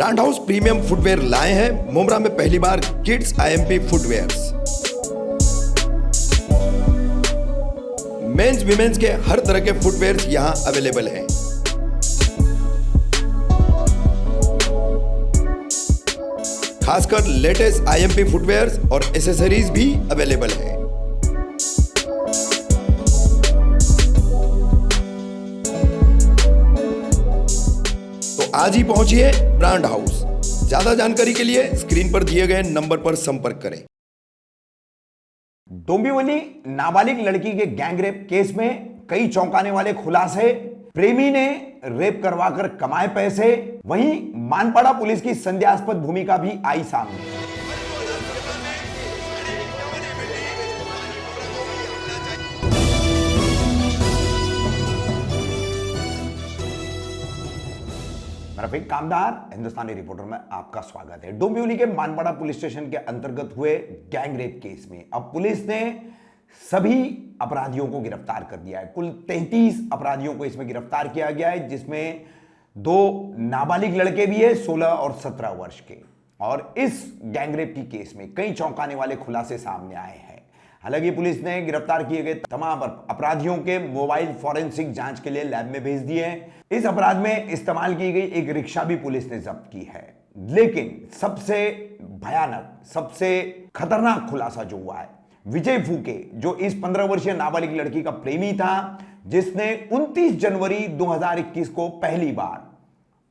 Brand house premium footwear लाए हैं मुमरा में पहली बार kids IMP footwears. Men's women's के हर तरह के फुटवेयर्स यहां अवेलेबल हैं। खासकर लेटेस्ट आईएमपी फुटवेयर्स और एसेसरीज भी अवेलेबल हैं। तो आज ही पहुंचिए ब्रांड हाउस। ज्यादा जानकारी के लिए स्क्रीन पर दिए गए नंबर पर संपर्क करें। डोंबिवली नाबालिग लड़की के गैंग रेप केस में कई चौंकाने वाले खुलासे। प्रेमी ने रेप करवाकर कमाए पैसे। वहीं मानपाड़ा पुलिस की संदेहास्पद भूमिका भी आई सामने। रफीक कामदार हिंदुस्तानी रिपोर्टर में आपका स्वागत है। डोंबिवली के मानपाड़ा पुलिस स्टेशन के अंतर्गत हुए गैंग रेप केस में अब पुलिस ने सभी अपराधियों को गिरफ्तार कर दिया है। कुल 33 अपराधियों को इसमें गिरफ्तार किया गया है, जिसमें 2 नाबालिग लड़के भी है 16 और 17 वर्ष के। और इस गैंग रेप की केस में कई चौंकाने वाले खुलासे सामने आए हैं। हालांकि पुलिस ने गिरफ्तार किए गए तमाम अपराधियों के मोबाइल फॉरेंसिक जांच के लिए लैब में भेज दिए हैं। इस अपराध में इस्तेमाल की गई एक रिक्शा भी पुलिस ने जब्त की है। लेकिन सबसे भयानक, सबसे खतरनाक खुलासा जो हुआ है, विजय फूके, जो इस 15 वर्षीय नाबालिग लड़की का प्रेमी था, जिसने 29 जनवरी 2021 को पहली बार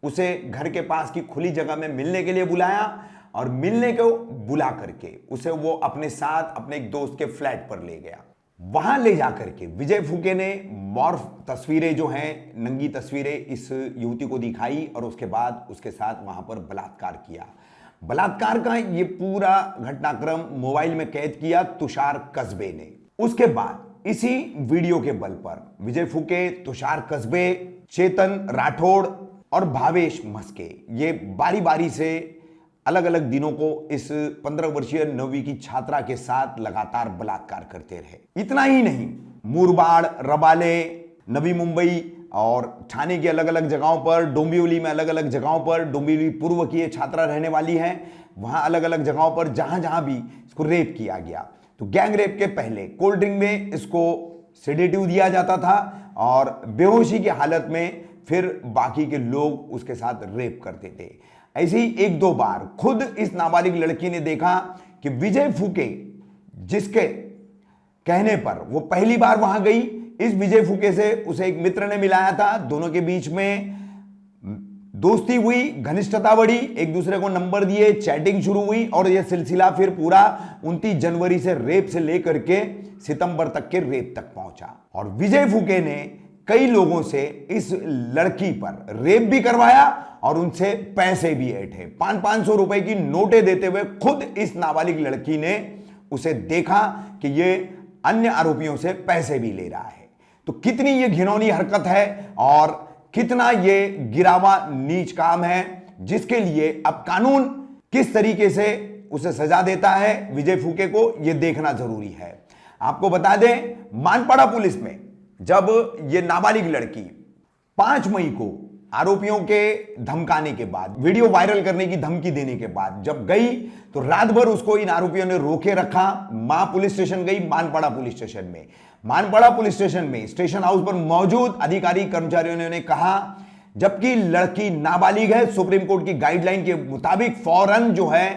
उसे घर के पास की खुली जगह में मिलने के लिए बुलाया और मिलने को बुला करके उसे वो अपने साथ अपने एक दोस्त के फ्लैट पर ले गया। वहां ले जाकर के विजय फूके ने मॉर्फ तस्वीरें जो हैं, नंगी तस्वीरें इस युवती को दिखाई और उसके बाद उसके साथ वहां पर बलात्कार किया। बलात्कार का ये पूरा घटनाक्रम मोबाइल में कैद किया तुषार कस्बे ने। उसके बाद इसी वीडियो के बल पर विजय फूके, तुषार कस्बे, चेतन राठौड़ और भावेश मस्के ये बारी बारी से अलग अलग दिनों को इस 15 वर्षीय 9वीं की छात्रा के साथ लगातार बलात्कार करते रहे। इतना ही नहीं, मुरबाड़, रबाले, नवी मुंबई और ठाणे की अलग अलग जगहों पर, डोंबिवली में अलग अलग जगहों पर, डोंबिवली पूर्व की ये छात्रा रहने वाली है, वहां अलग अलग जगहों पर जहां जहां भी इसको रेप किया गया। तो गैंग रेप के पहले कोल्ड ड्रिंक में इसको सेडेटिव दिया जाता था और बेहोशी की हालत में फिर बाकी के लोग उसके साथ रेप करते थे। ऐसे ही 1-2 बार खुद इस नाबालिग लड़की ने देखा कि विजय फूके, जिसके कहने पर वो पहली बार वहां गई, इस विजय फूके से उसे एक मित्र ने मिलाया था। दोनों के बीच में दोस्ती हुई, घनिष्ठता बढ़ी, एक दूसरे को नंबर दिए, चैटिंग शुरू हुई और यह सिलसिला फिर पूरा 29 जनवरी से रेप से लेकर के सितंबर तक के रेप तक पहुंचा। और विजय फूके ने कई लोगों से इस लड़की पर रेप भी करवाया और उनसे पैसे भी ऐंठे। 500-500 रुपए की नोटें देते हुए खुद इस नाबालिग लड़की ने उसे देखा कि ये अन्य आरोपियों से पैसे भी ले रहा है। तो कितनी ये घिनौनी हरकत है और कितना ये गिरावा नीच काम है, जिसके लिए अब कानून किस तरीके से उसे सजा देता है विजय फूके को, यह देखना जरूरी है। आपको बता दें, मानपाड़ा पुलिस में जब ये नाबालिग लड़की 5 मई को आरोपियों के धमकाने के बाद, वीडियो वायरल करने की धमकी देने के बाद जब गई, तो रात भर उसको इन आरोपियों ने रोके रखा। मां पुलिस स्टेशन गई, मानपाड़ा पुलिस स्टेशन में। मानपाड़ा पुलिस स्टेशन में स्टेशन हाउस पर मौजूद अधिकारी कर्मचारियों ने कहा, जबकि लड़की नाबालिग है, सुप्रीम कोर्ट की गाइडलाइन के मुताबिक फौरन जो है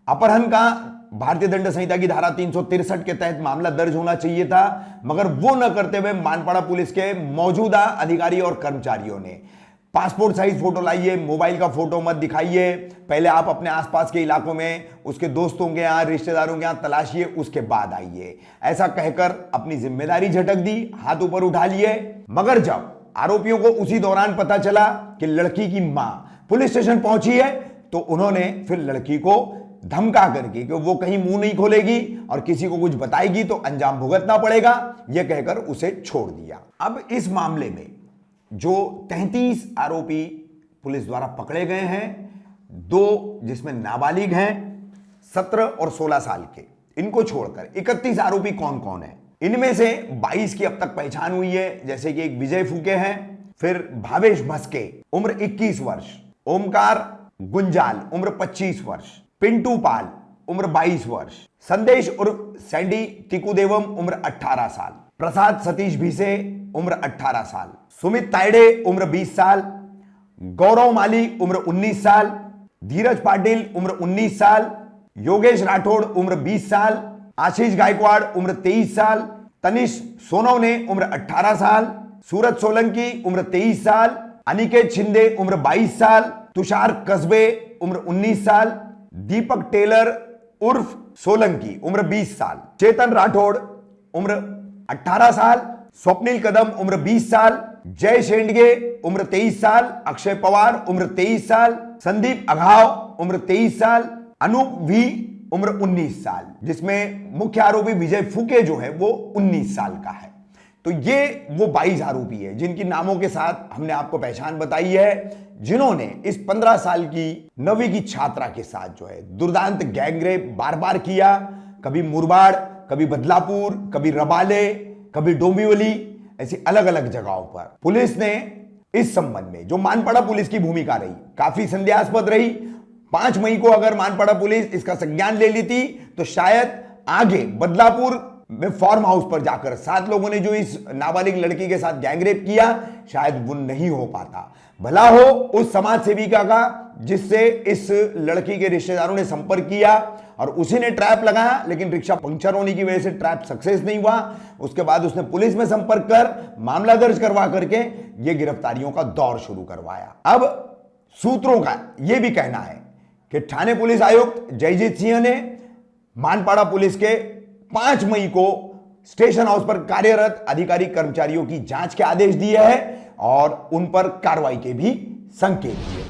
अपहरण का भारतीय दंड संहिता की धारा 363 के तहत मामला दर्ज होना चाहिए था, मगर वो न करते हुए मानपाड़ा पुलिस के मौजूदा अधिकारी और कर्मचारियों ने पासपोर्ट साइज फोटो लाइए, मोबाइल का फोटो मत दिखाइए, पहले आप अपने आसपास के इलाकों में उसके दोस्तों के यहाँ, रिश्तेदारों के यहाँ तलाशिए, उसके बाद आइए, ऐसा कहकर अपनी जिम्मेदारी झटक दी, हाथ ऊपर उठा लिए। मगर जब आरोपियों को उसी दौरान पता चला कि लड़की की मां पुलिस स्टेशन पहुंची है, तो उन्होंने फिर लड़की को धमका करके कि वो कहीं मुंह नहीं खोलेगी और किसी को कुछ बताएगी तो अंजाम भुगतना पड़ेगा, यह कहकर उसे छोड़ दिया। अब इस मामले में जो 33 आरोपी पुलिस द्वारा पकड़े गए हैं, 2 जिसमें नाबालिग हैं 17 और 16 साल के, इनको छोड़कर 31 आरोपी कौन कौन है? इनमें से 22 की अब तक पहचान हुई है, जैसे कि एक विजय फूके हैं, फिर भावेश मस्के उम्र 21 वर्ष, ओमकार गुंजाल उम्र 25 वर्ष, पिंटू पाल उम्र 22 वर्ष, संदेश उर्फ सैंडी टिकुदेवम उम्र 18 साल, प्रसाद सतीश भिसे उम्र 18 साल, सुमित तायडे उम्र 20 साल, गौरव माली उम्र 19 साल, धीरज पाटिल उम्र 19 साल, योगेश राठौड़ उम्र 20 साल, आशीष गायकवाड़ उम्र 23 साल, तनिष सोनवने उम्र 18 साल, सूरज सोलंकी उम्र 23 साल, अनिकेत शिंदे उम्र 22 साल, तुषार कस्बे उम्र 19 साल, दीपक टेलर उर्फ सोलंकी उम्र 20 साल, चेतन राठौड़ उम्र 18 साल, स्वप्निल कदम उम्र 20 साल, जय शेंडगे उम्र 23 साल, अक्षय पवार उम्र 23 साल, संदीप अघाव उम्र 23 साल, अनूप वी उम्र 19 साल, जिसमें मुख्य आरोपी विजय फूके जो है वो 19 साल का है। तो ये वो 22 आरोपी है जिनकी नामों के साथ हमने आपको पहचान बताई है, जिन्होंने इस 15 साल की 9वीं की छात्रा के साथ जो है दुर्दांत गैंगरेप बार बार किया, कभी मुरबाड़, कभी बदलापुर, कभी रबाले, कभी डोंबिवली, ऐसी अलग अलग जगहों पर। पुलिस ने इस संबंध में जो मानपड़ा पुलिस की भूमिका रही काफी संदेहास्पद रही। 5 मई को अगर मानपड़ा पुलिस इसका संज्ञान ले लेती तो शायद आगे बदलापुर में फार्म हाउस पर जाकर 7 लोगों ने जो इस नाबालिग लड़की के साथ गैंगरेप किया शायद वो नहीं हो पाता। भला हो उस समाज सेविका का जिससे इस लड़की के रिश्तेदारों ने संपर्क किया और उसी ने ट्रैप लगाया, लेकिन रिक्शा पंक्चर होने की वजह से ट्रैप सक्सेस नहीं हुआ। उसके बाद उसने पुलिस में संपर्क कर मामला दर्ज करवा करके ये गिरफ्तारियों का दौर शुरू करवाया। अब सूत्रों का यह भी कहना है कि थाने पुलिस आयुक्त जयजीत सिंह ने मानपाड़ा पुलिस के 5 मई को स्टेशन हाउस पर कार्यरत अधिकारी कर्मचारियों की जांच के आदेश दिए हैं और उन पर कार्रवाई के भी संकेत दिए।